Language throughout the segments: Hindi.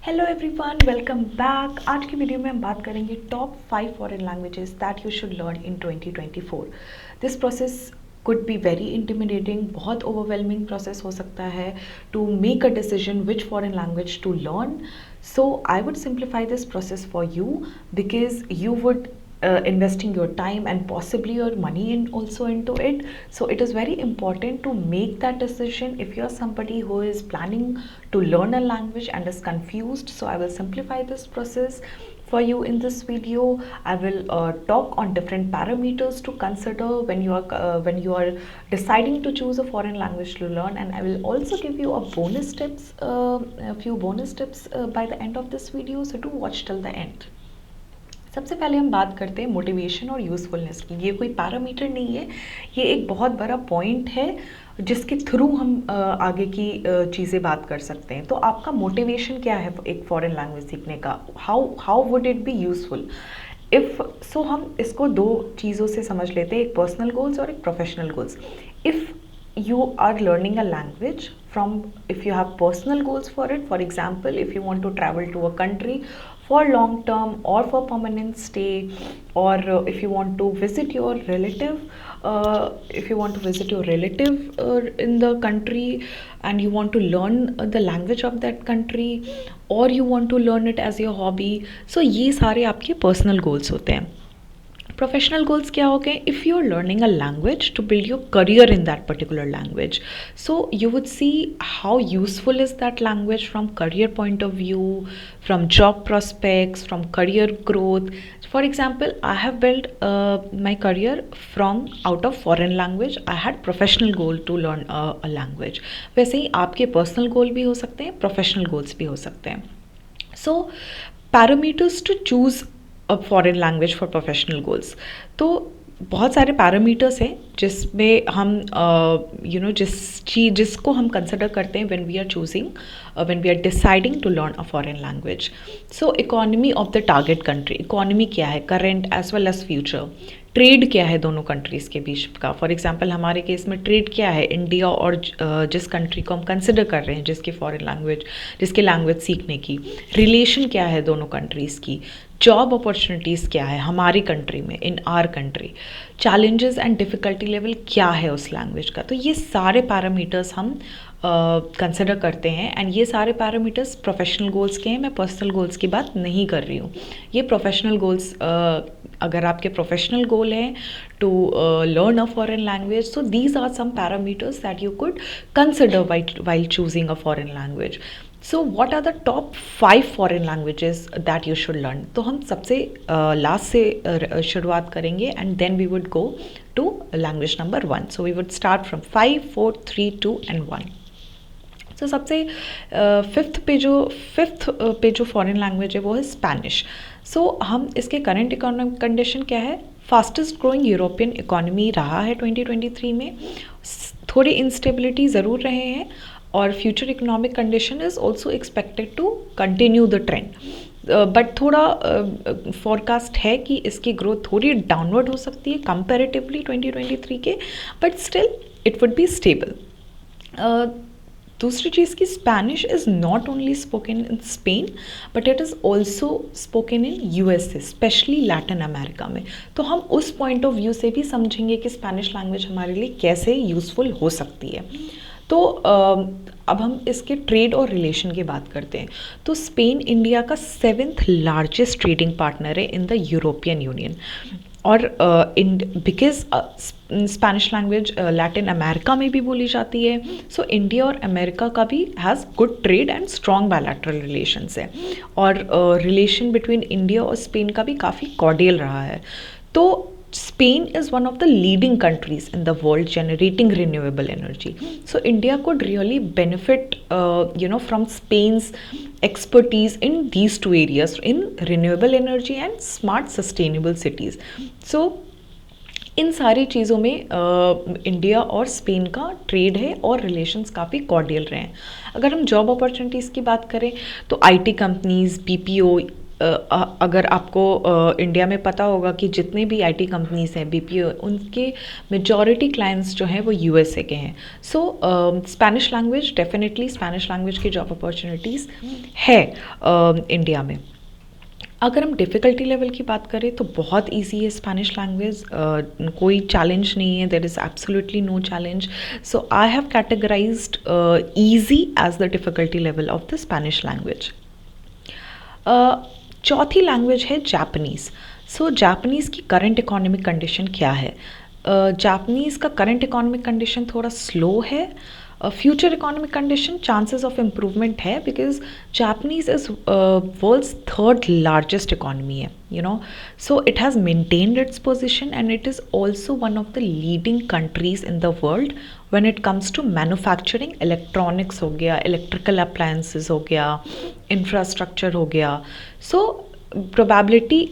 Hello everyone, welcome back. आज की वीडियो में हम बात करेंगे top 5 foreign languages that you should learn in 2024। This process could be very intimidating, बहुत ओवरवेलमिंग प्रोसेस हो सकता है to make a decision which foreign language to learn. So I would simplify this process for you because you would investing your time and possibly your money in also into it. So it is very important to make that decision if you're somebody who is planning to learn a language and is confused. So I will simplify this process for you in this video. I will talk on different parameters to consider when you are deciding to choose a foreign language to learn, and I will also give you a few bonus tips by the end of this video, so do watch till the end. सबसे पहले हम बात करते हैं मोटिवेशन और यूज़फुलनेस की. ये कोई पैरामीटर नहीं है, ये एक बहुत बड़ा पॉइंट है जिसके थ्रू हम आगे की चीज़ें बात कर सकते हैं. तो आपका मोटिवेशन क्या है एक फॉरेन लैंग्वेज सीखने का? How would it be useful if so हम इसको दो चीज़ों से समझ लेते हैं, एक पर्सनल गोल्स और एक professional goals. If you are learning a language from, if you have personal goals for it, for example if you want to travel to a country for long term or for permanent stay, or if you want to visit your relative, in the country and you want to learn the language of that country, or you want to learn it as your hobby. So ये सारे आपके personal goals होते हैं. प्रोफेशनल गोल्स क्या हो गए? If you are learning a language to build your career in that particular language, so you would see how useful is that language from career point of view, from job prospects, from career growth. For example, I have built my career from out of foreign language. I had professional goal to learn a language. वैसे ही आपके पर्सनल गोल भी हो सकते हैं, प्रोफेशनल गोल्स भी हो सकते हैं. So parameters to choose a foreign language for professional goals. तो बहुत सारे पैरामीटर्स हैं जिसमें हम जिसको हम कंसिडर करते हैं when we are choosing, when we are deciding to learn a foreign language. So economy of the target country. Economy क्या है, current as well as future. Trade क्या है दोनों कंट्रीज़ के बीच का. फॉर एग्जांपल हमारे केस में ट्रेड क्या है, इंडिया और जिस कंट्री को हम कंसिडर कर रहे हैं जिसकी लैंग्वेज सीखने की रिलेशन क्या है दोनों कंट्रीज़ की. जॉब अपॉर्चुनिटीज़ क्या है हमारी कंट्री में, इन our country. Challenges and difficulty level क्या है उस लैंग्वेज का. तो ये सारे पैरामीटर्स हम कंसिडर करते हैं, एंड ये सारे पैरामीटर्स प्रोफेशनल गोल्स के हैं. मैं पर्सनल गोल्स की बात नहीं कर रही हूँ. ये प्रोफेशनल गोल्स, अगर आपके प्रोफेशनल गोल है to learn a foreign language, so these are some parameters that you could consider while choosing a foreign language. So what are the top 5 foreign languages that you should learn. तो हम सबसे लास्ट से शुरुआत करेंगे, and then we would go to language number 1. So we would start from 5, 4, 3, 2 and 1. तो सबसे फिफ्थ पे जो फॉरेन लैंग्वेज है वो है स्पेनिश. सो हम इसके करंट इकोनॉमिक कंडीशन क्या है, फास्टेस्ट ग्रोइंग यूरोपियन इकोनॉमी रहा है 2023 में. थोड़ी इंस्टेबिलिटी ज़रूर रहे हैं, और future economic condition is also expected to continue the trend. But थोड़ा फोरकास्ट है कि इसकी ग्रोथ थोड़ी डाउनवर्ड हो सकती है कंपैरेटिवली 2023 के, but still it would be stable. दूसरी चीज़ की, Spanish is not only spoken in Spain but it is also spoken in USA, specially Latin America में. तो हम उस पॉइंट ऑफ व्यू से भी समझेंगे कि स्पेनिश लैंग्वेज हमारे लिए कैसे यूज़फुल हो सकती है. तो अब हम इसके ट्रेड और रिलेशन की बात करते हैं. तो स्पेन इंडिया का 7th लार्जेस्ट ट्रेडिंग पार्टनर है इन द यूरोपियन यूनियन, और because Spanish language Latin America में भी बोली जाती है. सो इंडिया और अमेरिका का भी has good trade and strong bilateral relations है, और रिलेशन बिटवीन इंडिया और स्पेन का भी काफ़ी कॉर्डियल रहा है. तो Spain is one of the leading countries in the world generating renewable energy. So India could really benefit, from Spain's expertise in these two areas, in renewable energy and smart sustainable cities. So इन सारी चीज़ों में इंडिया और स्पेन का ट्रेड है और रिलेशंस काफ़ी कॉर्डियल रहे हैं. अगर हम जॉब अपॉर्चुनिटीज़ की बात करें तो आईटी कंपनीज़, बीपीओ, अगर आपको इंडिया में पता होगा कि जितने भी आईटी कंपनीज हैं बीपीओ, उनके मेजॉरिटी क्लाइंट्स जो हैं वो यूएसए के हैं. So Spanish language, definitely Spanish language की जॉब अपॉर्चुनिटीज़ है इंडिया में. अगर हम डिफ़िकल्टी लेवल की बात करें तो बहुत इजी है स्पेनिश लैंग्वेज. कोई चैलेंज नहीं है, there is absolutely no challenge. So I have categorized easy as the difficulty level of the Spanish language. चौथी लैंग्वेज है जापानीज़. सो जापानीज़ की करंट इकोनॉमिक कंडीशन क्या है? जापानीज़ का करंट इकोनॉमिक कंडीशन थोड़ा स्लो है. Future economic condition chances of improvement है, because Japanese is world's third largest economy है, you know. So it has maintained its position and it is also one of the leading countries in the world when it comes to manufacturing. Electronics हो गया, इलेक्ट्रिकल अप्लायंसेस हो गया, इंफ्रास्ट्रक्चर हो गया. सो प्रोबेबिलिटी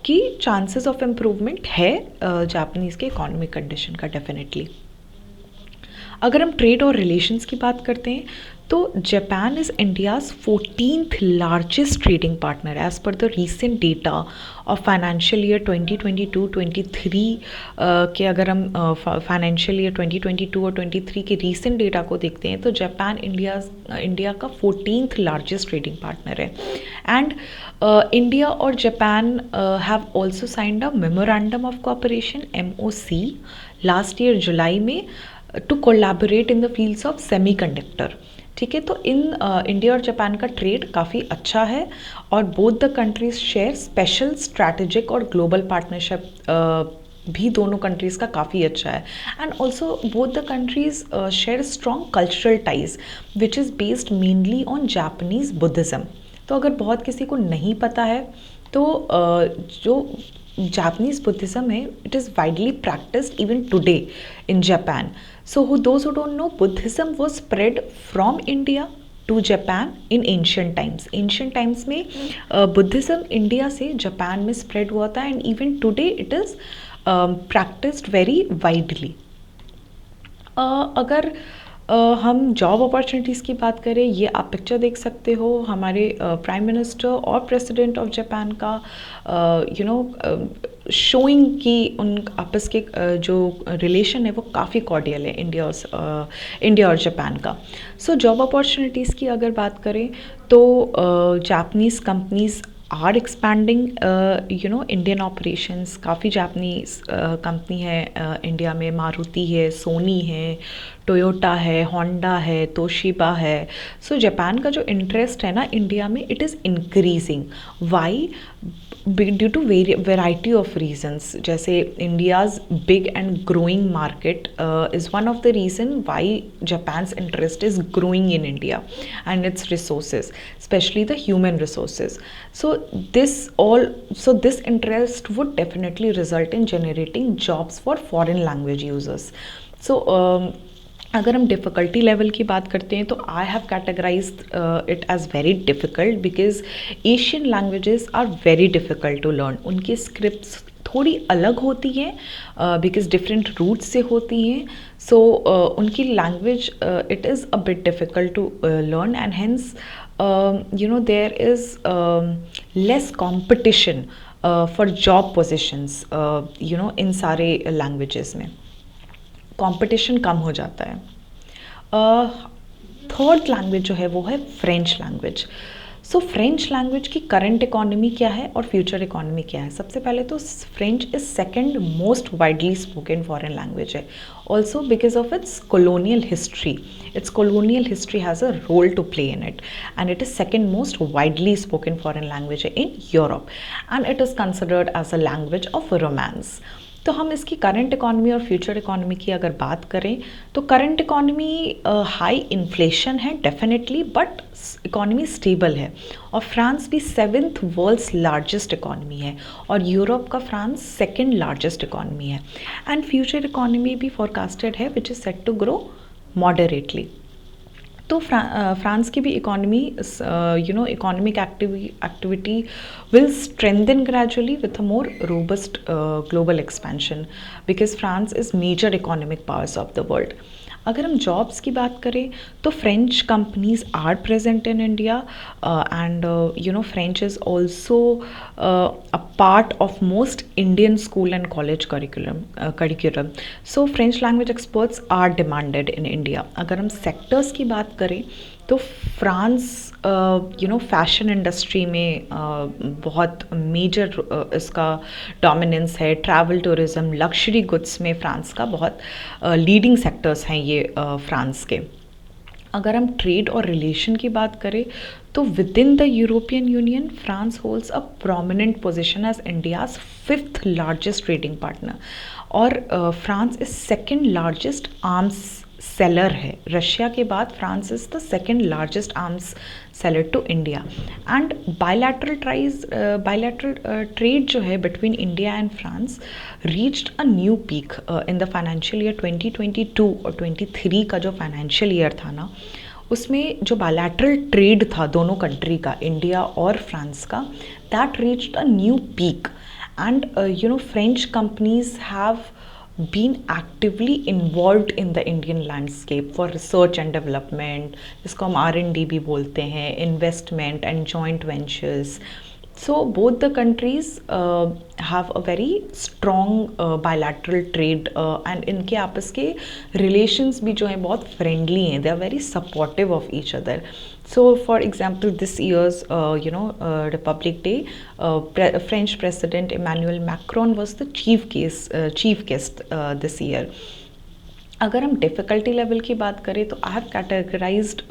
कि चांसेस ऑफ इम्प्रूवमेंट है जापानीज़ के इकोनॉमिक कंडीशन का डेफिनेटली. अगर हम ट्रेड और रिलेशंस की बात करते हैं तो Japan is India's 14th largest trading partner as per the recent data of financial year 2022-23 के. अगर हम फाइनेंशियल ईयर 2022 और 23 के रीसेंट डेटा को देखते हैं तो जापान इंडिया का 14th लार्जेस्ट ट्रेडिंग पार्टनर है. एंड इंडिया और Japan have also signed a memorandum of cooperation MOC last year July में to collaborate in the fields of semiconductor. ठीक है, तो इंडिया और जापान का ट्रेड काफ़ी अच्छा है और both the countries share special strategic और ग्लोबल पार्टनरशिप भी दोनों कंट्रीज़ का काफ़ी अच्छा है. And also both the countries share strong cultural ties which is based mainly on Japanese Buddhism. तो अगर बहुत किसी को नहीं पता है तो जो Japanese Buddhism है, it is widely practiced even today in Japan. So those who don't know, Buddhism was spread from India to Japan in ancient times. Ancient times में Buddhism India से Japan में spread हुआ था and even today it is practiced very widely. अगर हम जॉब अपॉर्चुनिटीज़ की बात करें, ये आप पिक्चर देख सकते हो हमारे प्राइम मिनिस्टर और प्रेसिडेंट ऑफ जापान का, यू नो, शोइंग कि उन आपस के जो रिलेशन है वो काफ़ी कॉर्डियल है इंडिया और जापान का. सो जॉब अपॉर्चुनिटीज़ की अगर बात करें तो Japanese companies are expanding Indian operations. काफ़ी जापानीज़ कंपनी है इंडिया में. मारुति है, सोनी है, टोयोटा है, होंडा है, तोशिबा है. सो जापान का जो इंटरेस्ट है ना इंडिया में, it is increasing. Why? Due to variety of reasons. जैसे India's big and growing market is one of the reason why Japan's interest is growing in India and its resources, especially the human resources. So this interest would definitely result in generating jobs for foreign language users. So अगर हम डिफ़िकल्टी लेवल की बात करते हैं तो I have categorised it as very difficult because Asian languages are very difficult to learn. उनकी स्क्रिप्ट्स थोड़ी अलग होती हैं बिकॉज डिफरेंट रूट्स से होती हैं. सो उनकी language it is a bit difficult to learn and hence there is less competition for job positions in सारे languages में competition कम हो जाता है. थर्ड लैंग्वेज जो है वो है फ्रेंच लैंग्वेज. सो फ्रेंच लैंग्वेज की करंट इकोनॉमी क्या है और फ्यूचर इकोनॉमी क्या है? सबसे पहले तो French is second most widely spoken foreign language है, also because of its colonial history. Its colonial history has a role to play in it, and it is second most widely spoken foreign language in Europe, and it is considered as a language of romance. तो हम इसकी करंट इकोनॉमी और फ्यूचर इकोनॉमी की अगर बात करें तो करंट इकोनॉमी हाई इन्फ्लेशन है डेफिनेटली, बट इकोनॉमी स्टेबल है. और फ्रांस भी 7th वर्ल्ड्स लार्जेस्ट इकोनॉमी है और यूरोप का फ्रांस सेकंड लार्जेस्ट इकोनॉमी है. एंड फ्यूचर इकोनॉमी भी फोरकास्टेड है which is set to grow moderately. तो फ्रांस की भी economy economic activity will strengthen gradually with a more robust global expansion because France is major economic powers of the world. अगर हम जॉब्स की बात करें तो French companies are present in India and French is also a part of most Indian school and college curriculum so French language experts are demanded in India. अगर हम सेक्टर्स की बात करें तो फ्रांस फैशन इंडस्ट्री में बहुत मेजर इसका डोमिनेंस है। ट्रैवल टूरिज़्म लग्जरी गुड्स में फ्रांस का बहुत लीडिंग सेक्टर्स हैं ये फ्रांस के। अगर हम ट्रेड और रिलेशन की बात करें तो within the European Union France holds a prominent position as India's fifth largest trading partner और France is second largest arms seller है। रशिया के बाद France is the second largest arms seller to India and bilateral trade जो है between India and France reached a new peak in the financial year 2022 और 23 का जो फाइनेंशियल ईयर था ना उसमें जो बायलैटरल ट्रेड था दोनों कंट्री का इंडिया और फ्रांस का that reached a new peak and French companies have been actively involved in the Indian landscape for research and development, जिसको हम R&D भी बोलते हैं, investment and joint ventures. So both the countries have a very strong bilateral trade and इनके आपस के relations भी जो हैं बहुत friendly हैं, they are very supportive of each other. So for example this year's Republic Day French President Emmanuel Macron was the chief guest this year. अगर हम डिफ़िकल्टी लेवल की बात करें तो I have categorised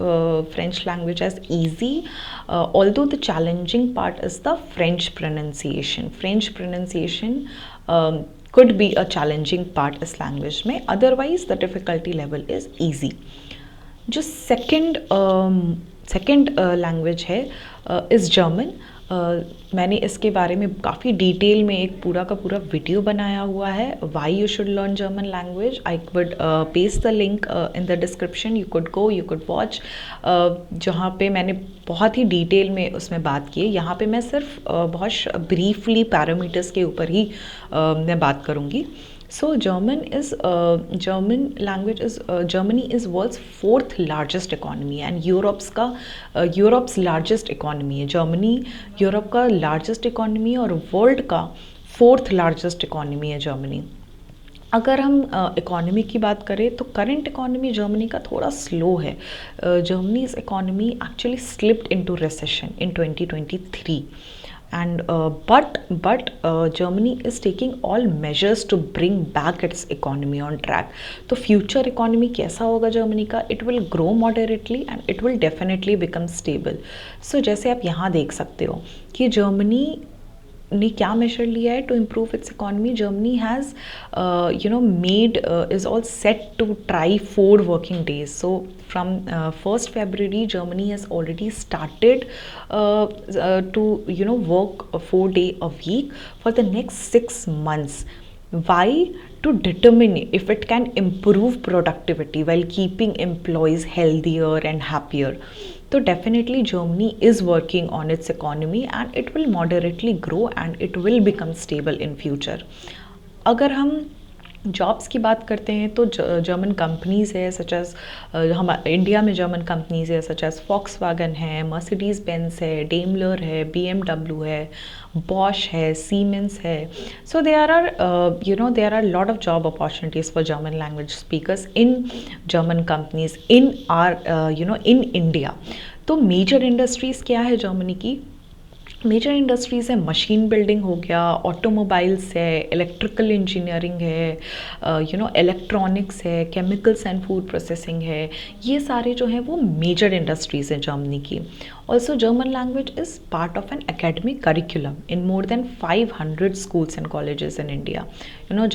French language as easy although the challenging part is the French pronunciation could be a challenging part इस लैंग्वेज में, otherwise the difficulty level is easy. जो सेकेंड लैंग्वेज है इज़ जर्मन। मैंने इसके बारे में काफ़ी डिटेल में एक पूरा का पूरा वीडियो बनाया हुआ है, why you should learn German language. I would paste the link in the description, you could go, you could watch, जहाँ पे मैंने बहुत ही डिटेल में उसमें बात की है। यहाँ पे मैं सिर्फ बहुत ब्रीफली पैरामीटर्स के ऊपर ही मैं बात करूँगी। So German language is Germany is world's fourth largest economy and Europe's largest economy है। Germany यूरोप का largest economy और world का fourth largest economy है Germany। अगर हम इकोनॉमी की बात करें तो करंट इकोनॉमी जर्मनी का थोड़ा स्लो है। Germany's economy actually slipped into recession in 2023 and but Germany is taking all measures to bring back its economy on track. तो future economy कैसा होगा जर्मनी का? It will grow moderately and it will definitely become stable. So जैसे आप यहाँ देख सकते हो कि जर्मनी ने क्या मेजर लिया है to improve its economy. Germany has made is all set to try 4 working days. So from 1st February Germany has already started to work a 4-day a week for the next 6 months. Why? To determine if it can improve productivity while keeping employees healthier and happier. So definitely Germany is working on its economy and it will moderately grow and it will become stable in future. अगर हम जॉब्स की बात करते हैं तो जर्मन कंपनीज़ है सच एज़ हम इंडिया में जर्मन कंपनीज़ है सच एज़ फॉक्सवैगन है, मर्सिडीज़ बेंज है, डेमलर है, BMW है, बॉश है, सीमेंस है। So there are lot of job opportunities for German language speakers in German companies in India. तो मेजर इंडस्ट्रीज़ क्या है जर्मनी की? मेजर इंडस्ट्रीज़ है, मशीन बिल्डिंग हो गया, ऑटोमोबाइल्स है, इलेक्ट्रिकल इंजीनियरिंग है, इलेक्ट्रॉनिक्स है, केमिकल्स एंड फूड प्रोसेसिंग है। ये सारे जो हैं वो मेजर इंडस्ट्रीज़ हैं जर्मनी की। Also German language is part of an academic curriculum in more than 500 schools and colleges in India.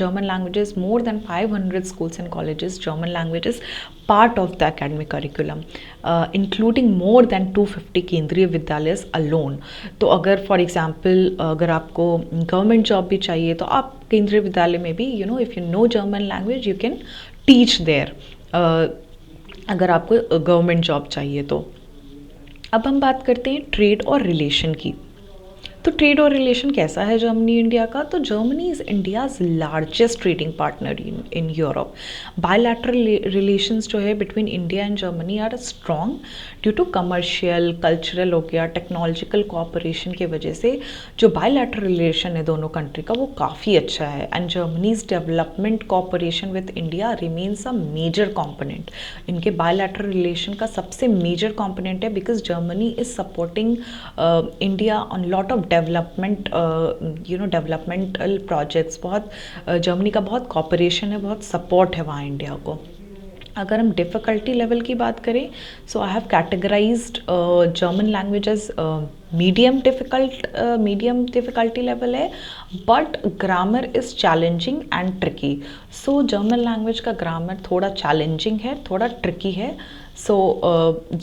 German languages, more than 500 schools and colleges, German language is part of the academic curriculum, including more than 250 केंद्रीय विद्यालय alone. तो अगर फॉर एग्जाम्पल अगर आपको गवर्नमेंट जॉब भी चाहिए तो आप केंद्रीय विद्यालय में भी if you know German language you can teach there, अगर आपको गवर्नमेंट जॉब चाहिए तो। अब हम बात करते हैं ट्रेड और रिलेशन की। तो ट्रेड और रिलेशन कैसा है जर्मनी इंडिया का? तो Germany is India's largest trading partner in Europe. Bilateral relations जो है between India and Germany are strong due to commercial, cultural हो गया, टेक्नोलॉजिकल कोऑपरेशन की वजह से जो बायलैटरल रिलेशन है दोनों कंट्री का वो काफ़ी अच्छा है। And Germany's development cooperation with India remains a major component. इनके बायलैटरल रिलेशन का सबसे मेजर कॉम्पोनेंट है because Germany is supporting India on lot of development, developmental projects. बहुत जर्मनी का बहुत कॉपरेशन है, बहुत सपोर्ट है वहाँ इंडिया को। अगर हम डिफ़िकल्टी लेवल की बात करें, so I have categorized German language as medium difficulty level है, but grammar is challenging and tricky. So German language का ग्रामर थोड़ा चैलेंजिंग है, थोड़ा ट्रिकी है। सो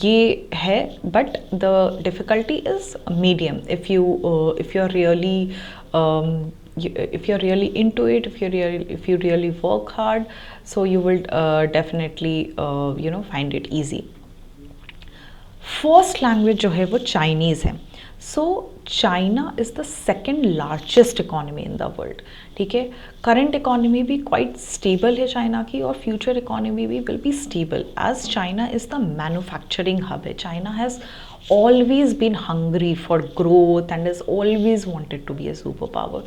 ये है, but the difficulty is medium if you are really if you're really into it, if you really work hard, so you will definitely find it easy. First language जो है वो चाइनीज़ है। So China is the second largest economy in the world. ठीक है, करंट इकोनॉमी भी क्वाइट स्टेबल है चाइना की, और फ्यूचर इकोनॉमी भी will be stable as China is the manufacturing hub है। China has always been hungry for growth and has always wanted to be a superpower.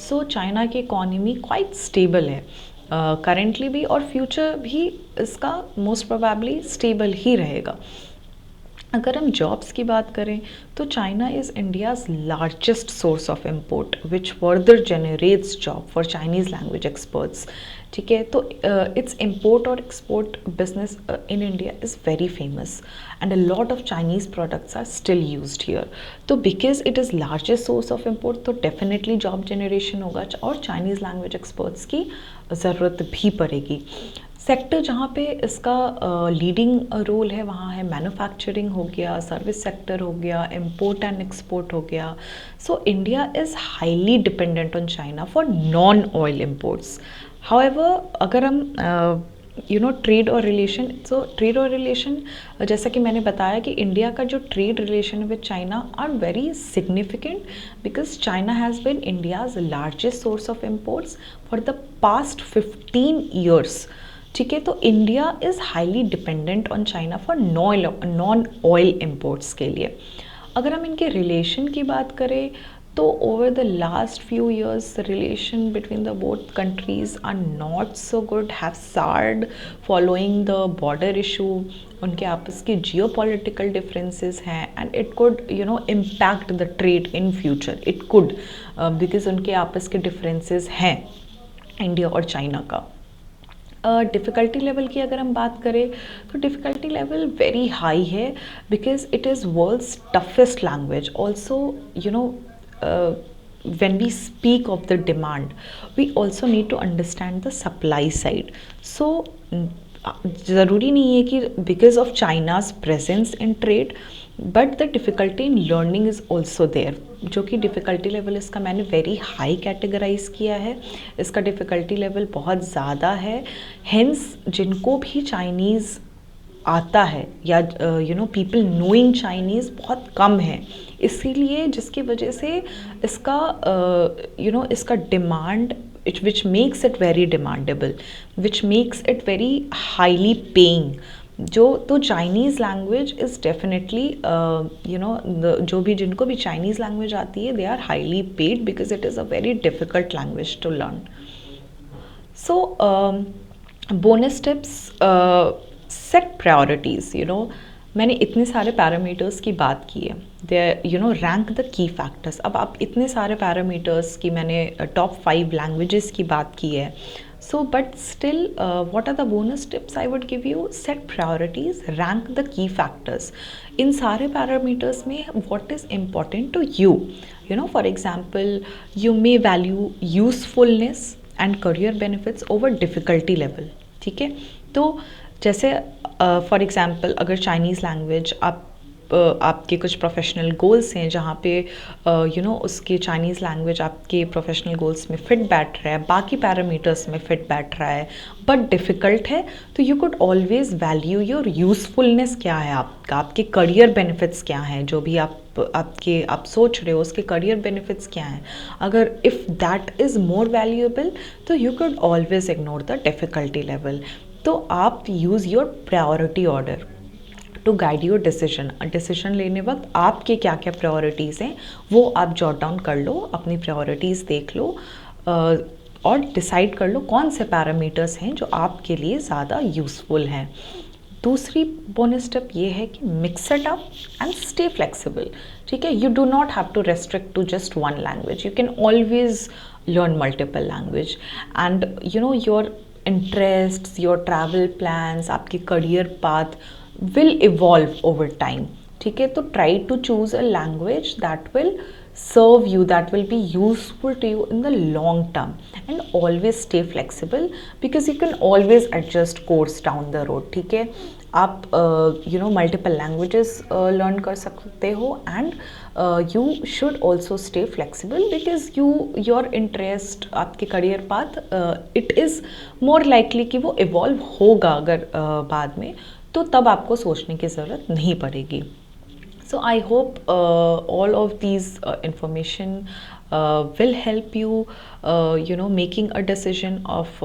So China की इकोनॉमी क्वाइट स्टेबल है करेंटली भी, और फ्यूचर भी इसका मोस्ट प्रोबेबली स्टेबल ही रहेगा। अगर हम जॉब्स की बात करें तो China is India's largest source of import which further generates job for Chinese language experts. ठीक है, तो इट्स इम्पोर्ट और export business in India is very famous and a lot of Chinese products are still used here. तो because it is largest source of import, तो डेफिनेटली जॉब जनरेशन होगा और चाइनीज़ लैंग्वेज एक्सपर्ट्स की ज़रूरत भी पड़ेगी। सेक्टर जहाँ पे इसका लीडिंग रोल है वहाँ है मैन्युफैक्चरिंग हो गया, सर्विस सेक्टर हो गया, इम्पोर्ट एंड एक्सपोर्ट हो गया। So India is highly dependent on China for non oil imports. However अगर हम ट्रेड और रिलेशन, सो ट्रेड और रिलेशन जैसा कि मैंने बताया कि इंडिया का जो trade relation with China are very significant because China has been India's largest source of imports for the past 15 years. ठीक है, तो India is highly dependent on China for non oil imports के लिए। अगर हम इनके रिलेशन की बात करें तो over the last few years relation between the both countries are not so good, have soured following the border issue. उनके आपस के जियो पॉलिटिकल डिफरेंसेस हैं and it could impact the trade in future. It could because उनके आपस के डिफरेंसेस हैं इंडिया और चाइना का। डिफ़िकल्टी लेवल की अगर हम बात करें तो डिफ़िकल्टी लेवल वेरी हाई है because it is world's toughest language. Also when we speak of the demand, we also need to understand the supply side. So ज़रूरी नहीं है कि because of China's presence in trade, but the difficulty in learning is also there. जो कि डिफ़िकल्टी लेवल इसका मैंने वेरी हाई कैटेगराइज किया है, इसका डिफ़िकल्टी लेवल बहुत ज़्यादा है। हेंस जिनको भी चाइनीज़ आता है या पीपल नोइंग चाइनीज़ बहुत कम है, इसीलिए जिसकी वजह से इसका इसका demand which makes it very demandable, which makes it very highly paying. तो चाइनीज़ लैंग्वेज इज़ डेफिनेटली जो भी जिनको भी चाइनीज़ लैंग्वेज आती है they are highly paid because it is a very difficult language to learn. So bonus tips, set priorities. मैंने इतने सारे पैरामीटर्स की बात की है, they rank the key factors. अब आप इतने सारे पैरामीटर्स की मैंने टॉप 5 लैंग्वेजेस की बात की है। So but still what are the bonus tips I would give you? Set priorities, rank the key factors. इन सारे पैरामीटर्स में what is important to you for example you may value usefulness and career benefits over difficulty level. ठीक है, तो जैसे फॉर एग्ज़ाम्पल अगर चाइनीज़ लैंग्वेज आपके कुछ प्रोफेशनल गोल्स हैं जहाँ पे उसके चाइनीज़ लैंग्वेज आपके प्रोफेशनल गोल्स में फिट बैठ रहा है, बाकी पैरामीटर्स में फिट बैठ रहा है बट डिफ़िकल्ट है, तो you could always value your usefulness क्या है आपका, आपके करियर बेनिफिट्स क्या हैं जो भी आप आप सोच रहे हो उसके करियर बेनिफिट्स क्या हैं, अगर if that is more valuable तो you could always ignore the difficulty level. तो आप use your priority order to guide your decision लेने वक्त आपके क्या क्या प्रायोरिटीज़ हैं वो आप जॉट डाउन कर लो, अपनी प्रायोरिटीज़ देख लो और डिसाइड कर लो कौन से पैरामीटर्स हैं जो आपके लिए ज़्यादा यूज़फुल हैं. दूसरी बोनस स्टेप ये है कि mix it up and stay flexible. ठीक है, you do not have to restrict to just one language, you can always learn multiple language. And you know, your interests, your travel plans, आपकी career path will evolve over time. ठीक है, तो try to choose a language that will serve you, that will be useful to you in the long term, and always stay flexible because you can always adjust course down the road. ठीक है, आप you know multiple languages learn कर सकते हो and you should also stay flexible because your interest, आपके career path, it is more likely कि वो इवॉल्व होगा अगर बाद में, तो तब आपको सोचने की ज़रूरत नहीं पड़ेगी. So I hope all of these information will help you, making a decision of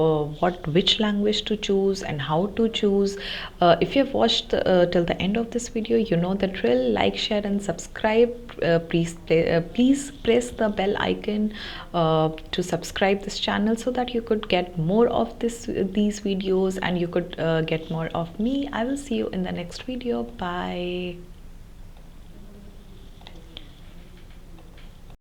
which language to choose and how to choose. If you have watched till the end of this video, you know the drill. Like, share, and subscribe. Please press the bell icon to subscribe this channel so that you could get more of these videos and you could get more of me. I will see you in the next video. Bye.